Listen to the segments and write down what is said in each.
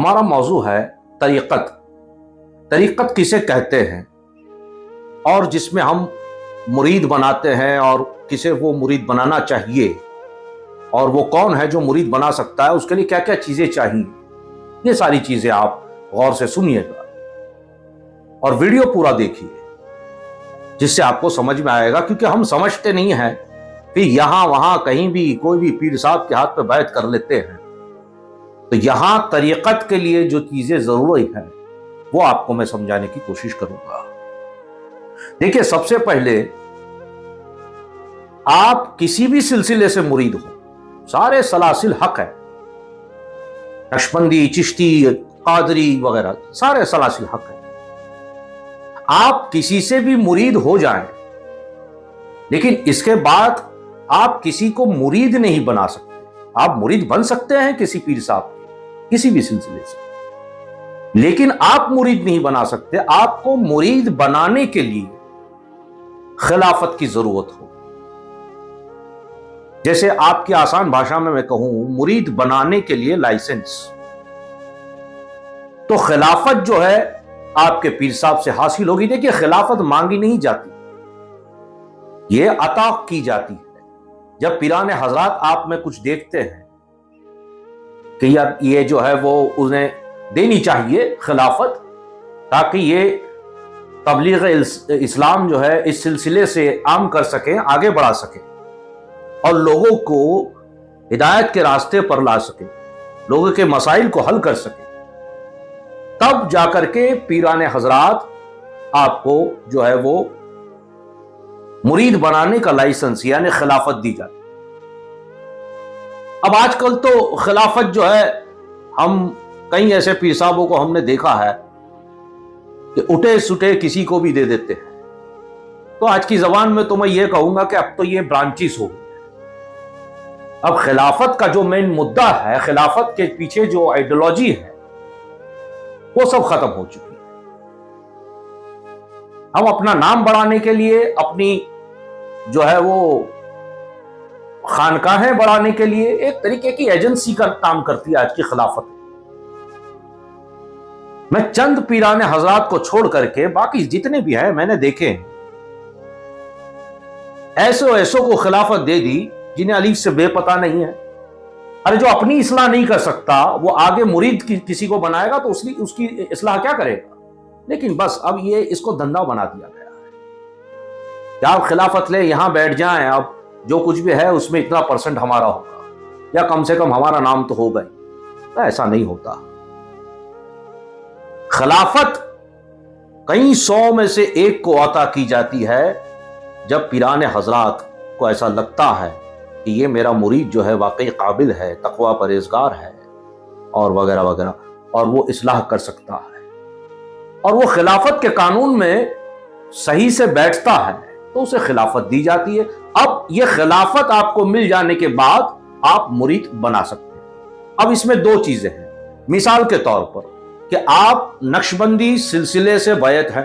ہمارا موضوع ہے طریقت. طریقت کسے کہتے ہیں اور جس میں ہم مرید بناتے ہیں اور کسے وہ مرید بنانا چاہیے اور وہ کون ہے جو مرید بنا سکتا ہے, اس کے لیے کیا کیا چیزیں چاہیے. یہ ساری چیزیں آپ غور سے سنیے گا اور ویڈیو پورا دیکھیے جس سے آپ کو سمجھ میں آئے گا, کیونکہ ہم سمجھتے نہیں ہیں کہ یہاں وہاں کہیں بھی کوئی بھی پیر صاحب کے ہاتھ پہ بیعت کر لیتے ہیں. تو یہاں طریقت کے لیے جو چیزیں ضروری ہیں وہ آپ کو میں سمجھانے کی کوشش کروں گا. دیکھیے, سب سے پہلے آپ کسی بھی سلسلے سے مرید ہو, سارے سلاسل حق ہے, نقشبندی, چشتی, قادری وغیرہ سارے سلاسل حق ہے. آپ کسی سے بھی مرید ہو جائیں, لیکن اس کے بعد آپ کسی کو مرید نہیں بنا سکتے. آپ مرید بن سکتے ہیں کسی پیر صاحب کے, کسی بھی سلسلے سے, لیکن آپ مرید نہیں بنا سکتے. آپ کو مرید بنانے کے لیے خلافت کی ضرورت ہو. جیسے آپ کی آسان بھاشا میں کہوں, مرید بنانے کے لیے لائسنس. تو خلافت جو ہے آپ کے پیر صاحب سے حاصل ہوگی. دیکھیے, خلافت مانگی نہیں جاتی, یہ عطا کی جاتی ہے. جب پیران حضرات آپ میں کچھ دیکھتے ہیں کہ یار یہ جو ہے وہ انہیں دینی چاہیے خلافت, تاکہ یہ تبلیغ اسلام جو ہے اس سلسلے سے عام کر سکیں, آگے بڑھا سکیں اور لوگوں کو ہدایت کے راستے پر لا سکیں, لوگوں کے مسائل کو حل کر سکیں, تب جا کر کے پیران حضرات آپ کو جو ہے وہ مرید بنانے کا لائسنس یعنی خلافت دی جاتی. اب آج کل تو خلافت جو ہے, ہم کئی ایسے پیر صاحبوں کو ہم نے دیکھا ہے کہ اٹھے سٹے کسی کو بھی دے دیتے ہیں. تو آج کی زبان میں تو میں یہ کہوں گا کہ اب تو یہ برانچز ہو گئی. اب خلافت کا جو مین مدعا ہے, خلافت کے پیچھے جو آئیڈیالوجی ہے, وہ سب ختم ہو چکی ہے. ہم اپنا نام بڑھانے کے لیے, اپنی جو ہے وہ خانقاہیں بڑھانے کے لیے ایک طریقے کی ایجنسی کا کام کرتی ہے آج کی خلافت. میں چند پیران حضرات کو چھوڑ کر کے باقی جتنے بھی ہیں میں نے دیکھے ہیں, ایسوں کو خلافت دے دی جنہیں الف سے بے پتہ نہیں ہے. ارے جو اپنی اصلاح نہیں کر سکتا وہ آگے مرید کسی کو بنائے گا تو اس کی اصلاح کیا کرے گا. لیکن بس اب یہ اس کو دھندا بنا دیا گیا ہے کہ آپ خلافت لے, یہاں بیٹھ جائیں, اب جو کچھ بھی ہے اس میں اتنا % ہمارا ہوگا, یا کم سے کم ہمارا نام تو ہوگا ہی. ایسا نہیں ہوتا. خلافت کئی 100 میں سے ایک کو عطا کی جاتی ہے جب پیران حضرات کو ایسا لگتا ہے کہ یہ میرا مرید جو ہے واقعی قابل ہے, تقوی پرہیزگار ہے اور وغیرہ وغیرہ, اور وہ اصلاح کر سکتا ہے اور وہ خلافت کے قانون میں صحیح سے بیٹھتا ہے, تو اسے خلافت دی جاتی ہے. اب یہ خلافت آپ کو مل جانے کے بعد آپ مرید بنا سکتے ہیں. اب اس میں 2 چیزیں ہیں. مثال کے طور پر کہ آپ نقشبندی سلسلے سے بیعت ہیں,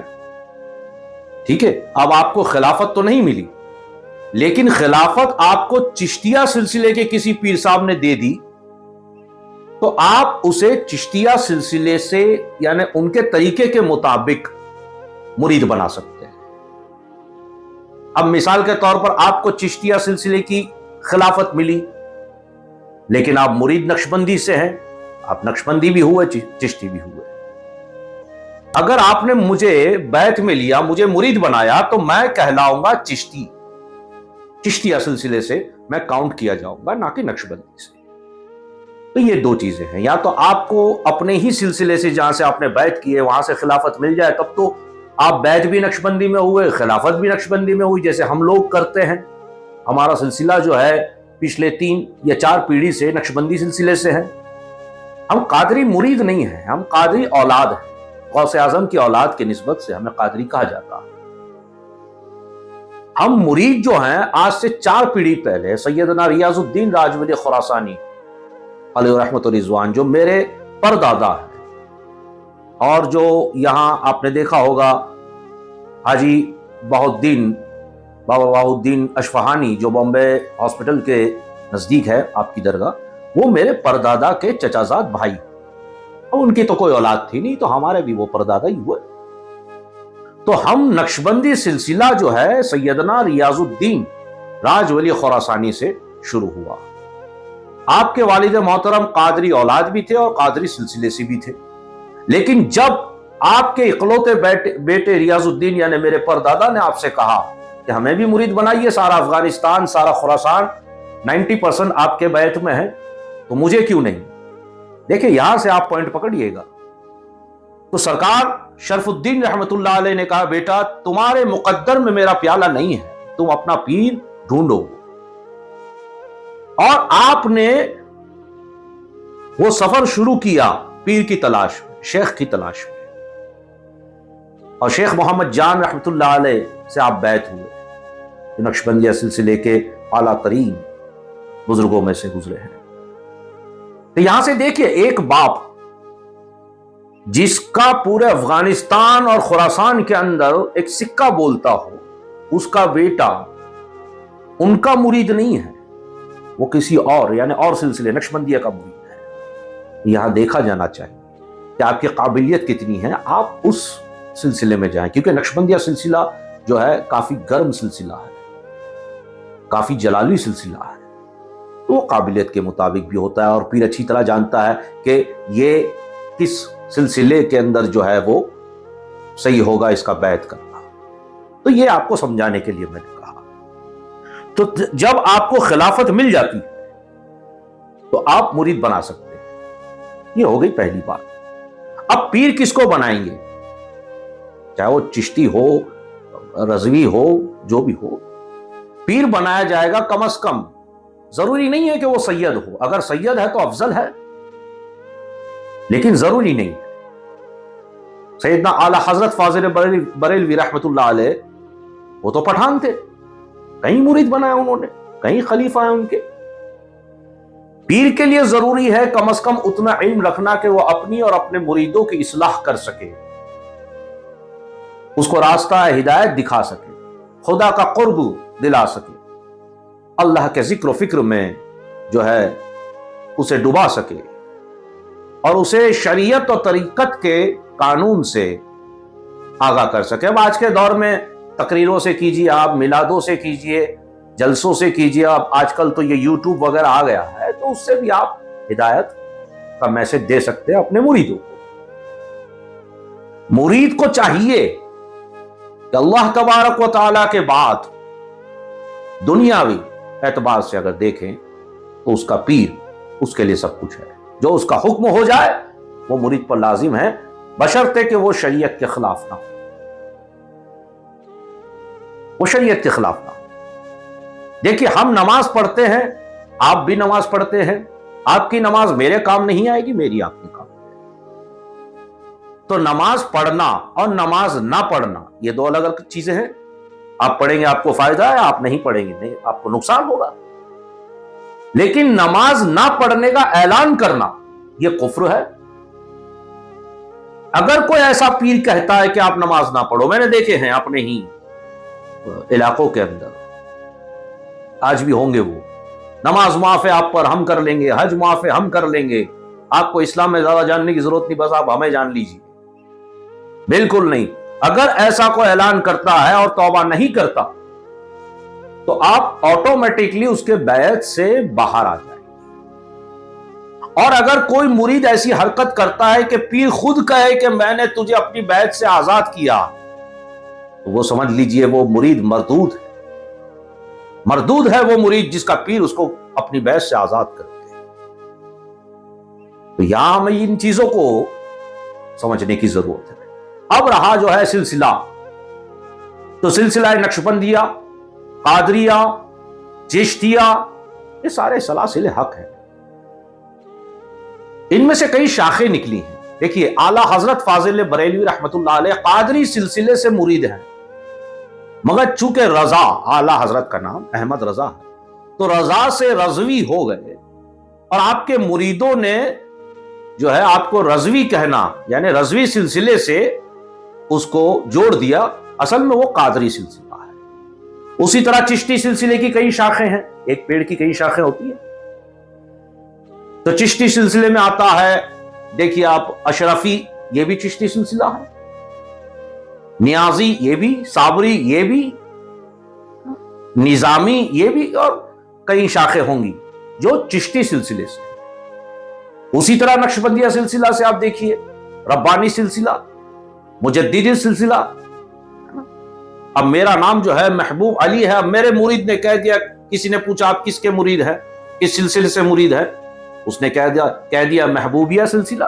ٹھیک ہے, اب آپ کو خلافت تو نہیں ملی, لیکن خلافت آپ کو چشتیہ سلسلے کے کسی پیر صاحب نے دے دی, تو آپ اسے چشتیہ سلسلے سے یعنی ان کے طریقے کے مطابق مرید بنا سکتے ہیں. اب مثال کے طور پر آپ کو چشتیہ سلسلے کی خلافت ملی, لیکن آپ مرید نقشبندی سے ہیں, آپ نقشبندی بھی ہوئے, چشتی بھی ہوئے. اگر آپ نے مجھے بیعت میں لیا, مجھے مرید بنایا, تو میں کہلاؤں گا چشتی. چشتیہ سلسلے سے میں کاؤنٹ کیا جاؤں گا, نہ کہ نقشبندی سے. تو یہ 2 چیزیں ہیں. یا تو آپ کو اپنے ہی سلسلے سے جہاں سے آپ نے بیعت کی ہے وہاں سے خلافت مل جائے, تب تو آپ بیعت بھی نقشبندی میں ہوئے, خلافت بھی نقشبندی میں ہوئی, جیسے ہم لوگ کرتے ہیں. ہمارا سلسلہ جو ہے پچھلے 3 یا 4 پیڑھی سے نقشبندی سلسلے سے ہے. ہم قادری مرید نہیں ہیں, ہم قادری اولاد ہیں. غوث اعظم کی اولاد کی نسبت سے ہمیں قادری کہا جاتا ہے. ہم مرید جو ہیں آج سے 4 پیڑھی پہلے سیدنا ریاض الدین راجولی خراسانی علیہ رحمت و رضوان, جو میرے پردادا ہیں, اور جو یہاں آپ نے دیکھا ہوگا حاجی بہاؤالدین بابا بہاؤالدین اصفہانی جو بامبے ہاسپٹل کے نزدیک ہے آپ کی درگاہ, وہ میرے پردادا کے چچا زاد بھائی. ان کی تو کوئی اولاد تھی نہیں، تو ہمارے بھی وہ پردادا ہی ہوئے۔ تو ہم نقشبندی سلسلہ جو ہے سیدنا ریاض الدین راج ولی خراسانی سے شروع ہوا۔ آپ کے والد محترم قادری اولاد بھی تھے اور قادری سلسلے سے بھی تھے، لیکن جب آپ کے اکلوتے بیٹے ریاض الدین یعنی میرے پردادا نے آپ سے کہا کہ ہمیں بھی مرید بنائیے، سارا افغانستان سارا خراسان 90% آپ کے بیت میں ہے، تو مجھے کیوں نہیں؟ دیکھیں یہاں سے آپ پوائنٹ پکڑیے گا۔ تو سرکار شرف الدین رحمت اللہ علیہ نے کہا بیٹا تمہارے مقدر میں میرا پیالہ نہیں ہے، تم اپنا پیر ڈھونڈو۔ اور آپ نے وہ سفر شروع کیا پیر کی تلاش میں، شیخ کی تلاش میں، اور شیخ محمد جان رحمت اللہ علیہ سے آپ بیعت ہوئے، جو نقشبندیہ سلسلے کے اعلیٰ ترین بزرگوں میں سے گزرے ہیں۔ تو یہاں سے دیکھیے ایک باپ جس کا پورے افغانستان اور خراسان کے اندر ایک سکہ بولتا ہو، اس کا بیٹا ان کا مرید نہیں ہے، وہ کسی اور یعنی اور سلسلے نقشبندیہ کا مرید ہے۔ یہاں دیکھا جانا چاہیے کہ آپ کی قابلیت کتنی ہے، آپ اس سلسلے میں جائیں، کیونکہ نقشبندیہ سلسلہ جو ہے کافی گرم سلسلہ ہے، کافی جلالی سلسلہ ہے، تو وہ قابلیت کے مطابق بھی ہوتا ہے، اور پیر اچھی طرح جانتا ہے کہ یہ کس سلسلے کے اندر جو ہے وہ صحیح ہوگا اس کا بیعت کرنا۔ تو یہ آپ کو سمجھانے کے لیے میں نے کہا۔ تو جب آپ کو خلافت مل جاتی ہے تو آپ مرید بنا سکتے ہیں، یہ ہو گئی پہلی بات۔ اب پیر کس کو بنائیں گے؟ چاہے وہ چشتی ہو، رضوی ہو، جو بھی ہو، پیر بنایا جائے گا کم از کم، ضروری نہیں ہے کہ وہ سید ہو، اگر سید ہے تو افضل ہے، لیکن ضروری نہیں ہے۔ سیدنا اعلی حضرت فاضل بریلوی رحمت اللہ علیہ وہ تو پٹھان تھے، کہیں مرید بنایا انہوں نے، کہیں خلیفہ ہیں ان کے۔ پیر کے لیے ضروری ہے کم از کم اتنا علم رکھنا کہ وہ اپنی اور اپنے مریدوں کی اصلاح کر سکے، اس کو راستہ ہدایت دکھا سکے، خدا کا قرب دلا سکے، اللہ کے ذکر و فکر میں جو ہے اسے ڈبا سکے، اور اسے شریعت و طریقت کے قانون سے آگاہ کر سکے۔ اب آج کے دور میں تقریروں سے کیجیے، آپ میلادوں سے کیجیے، جلسوں سے کیجیے، اب آج کل تو یہ یوٹیوب وغیرہ آ گیا ہے، تو اس سے بھی آپ ہدایت کا میسج دے سکتے ہیں اپنے مریدوں کو۔ مرید کو چاہیے کہ اللہ تبارک و تعالیٰ کے بعد دنیاوی اعتبار سے اگر دیکھیں تو اس کا پیر اس کے لیے سب کچھ ہے، جو اس کا حکم ہو جائے وہ مرید پر لازم ہے، بشرطے کہ وہ شریعت کے خلاف نہ ہو، وہ شریعت کے خلاف نہ ہو۔ دیکھیے ہم نماز پڑھتے ہیں، آپ بھی نماز پڑھتے ہیں، آپ کی نماز میرے کام نہیں آئے گی، میری آپ کے کام آئے گی۔ تو نماز پڑھنا اور نماز نہ پڑھنا یہ دو الگ الگ چیزیں ہیں۔ آپ پڑھیں گے آپ کو فائدہ ہے، آپ نہیں پڑھیں گے نہیں، آپ کو نقصان ہوگا۔ لیکن نماز نہ پڑھنے کا اعلان کرنا یہ کفر ہے۔ اگر کوئی ایسا پیر کہتا ہے کہ آپ نماز نہ پڑھو، میں نے دیکھے ہیں اپنے ہی علاقوں کے اندر، آج بھی ہوں گے، وہ نماز معاف ہے آپ پر، ہم کر لیں گے، حج معاف ہے ہم کر لیں گے، آپ کو اسلام میں زیادہ جاننے کی ضرورت نہیں، بس آپ ہمیں جان لیجیے۔ بالکل نہیں۔ اگر ایسا کوئی اعلان کرتا ہے اور توبہ نہیں کرتا تو آپ آٹومیٹکلی اس کے بیعت سے باہر آ جائیں۔ اور اگر کوئی مرید ایسی حرکت کرتا ہے کہ پیر خود کہے کہ میں نے تجھے اپنی بیعت سے آزاد کیا، تو وہ سمجھ لیجئے وہ مرید مردود ہے، مردود ہے وہ مرید جس کا پیر اس کو اپنی بیعت سے آزاد کرتے ہیں۔ تو یہاں ہمیں ان چیزوں کو سمجھنے کی ضرورت ہے۔ اب رہا جو ہے سلسلہ، تو سلسلہ نقشبندیہ، قادریہ، چشتیہ، یہ سارے سلاسل حق ہیں، ان میں سے کئی شاخیں نکلی ہیں۔ دیکھیے اعلیٰ حضرت فاضل بریلوی رحمت اللہ علیہ قادری سلسلے سے مرید ہیں، مگر چونکہ رضا، اعلیٰ حضرت کا نام احمد رضا ہے، تو رضا سے رضوی ہو گئے، اور آپ کے مریدوں نے جو ہے آپ کو رضوی کہنا یعنی رضوی سلسلے سے اس کو جوڑ دیا، اصل میں وہ قادری سلسلہ ہے۔ اسی طرح چشتی سلسلے کی کئی شاخیں ہیں، ایک پیڑ کی کئی شاخیں ہوتی ہیں۔ تو چشتی سلسلے میں آتا ہے دیکھیے آپ اشرفی یہ بھی چشتی سلسلہ ہے، نیازی یہ بھی، صابری یہ بھی، نظامی یہ بھی، اور کئی شاخیں ہوں گی جو چشتی سلسلے سے۔ اسی طرح نقشبندیہ سلسلہ سے آپ دیکھیے، ربانی سلسلہ، مجددی سلسلہ۔ اب میرا نام جو ہے محبوب علی ہے، اب میرے مرید نے کہہ دیا، کسی نے پوچھا آپ کس کے مرید ہے، کس سلسلے سے مرید ہے، اس نے کہہ دیا محبوبیہ سلسلہ،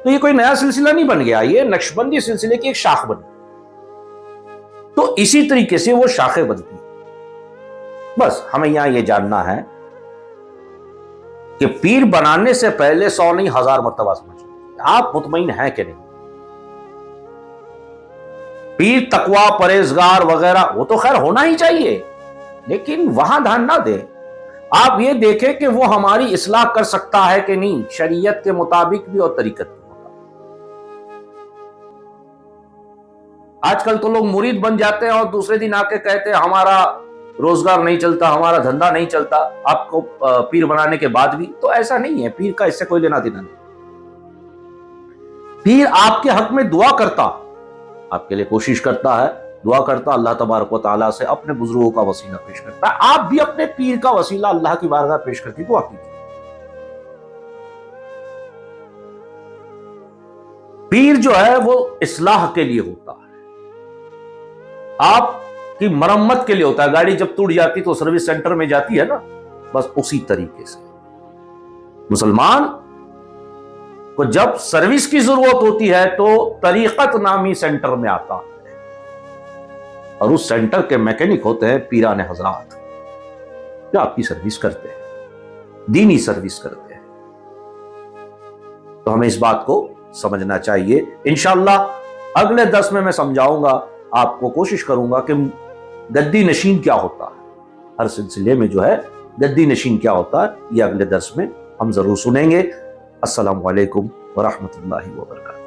تو یہ کوئی نیا سلسلہ نہیں بن گیا، یہ نقشبندی سلسلے کی ایک شاخ بن گئی۔ تو اسی طریقے سے وہ شاخیں بنتی ہیں۔ بس ہمیں یہاں یہ جاننا ہے کہ پیر بنانے سے پہلے 100 نہیں 1000 مرتبہ سمجھیں، آپ مطمئن ہیں کہ نہیں۔ پیر تقوی، پرہیزگار وغیرہ وہ تو خیر ہونا ہی چاہیے، لیکن وہاں دھیان نہ دیں، آپ یہ دیکھیں کہ وہ ہماری اصلاح کر سکتا ہے کہ نہیں، شریعت کے مطابق بھی اور طریقت کے مطابق۔ آج کل تو لوگ مرید بن جاتے ہیں اور دوسرے دن آ کے کہتے ہیں ہمارا روزگار نہیں چلتا، ہمارا دھندا نہیں چلتا، آپ کو پیر بنانے کے بعد بھی۔ تو ایسا نہیں ہے، پیر کا اس سے کوئی لینا دینا نہیں۔ پیر آپ کے حق میں دعا کرتا، آپ کے لیے کوشش کرتا ہے، دعا کرتا، اللہ تبارک و تعالیٰ سے اپنے بزرگوں کا وسیلہ پیش کرتا ہے۔ آپ بھی اپنے پیر کا وسیلہ اللہ کی بارگاہ پیش کر کے دعا کیجیے۔ پیر جو ہے وہ اصلاح کے لیے ہوتا ہے، آپ کی مرمت کے لیے ہوتا ہے۔ گاڑی جب ٹوٹ جاتی تو سروس سینٹر میں جاتی ہے نا، بس اسی طریقے سے مسلمان کو جب سروس کی ضرورت ہوتی ہے تو طریقت نامی سینٹر میں آتا ہے، اور اس سینٹر کے میکینک ہوتے ہیں پیران حضرات، جو آپ کی سروس کرتے ہیں، دینی سروس کرتے ہیں۔ تو ہمیں اس بات کو سمجھنا چاہیے۔ انشاءاللہ اگلے درس میں سمجھاؤں گا، آپ کو کوشش کروں گا کہ گدی نشین کیا ہوتا ہے، ہر سلسلے میں جو ہے گدی نشین کیا ہوتا ہے، یہ اگلے درس میں ہم ضرور سنیں گے۔ السلام علیکم ورحمۃ اللہ وبرکاتہ۔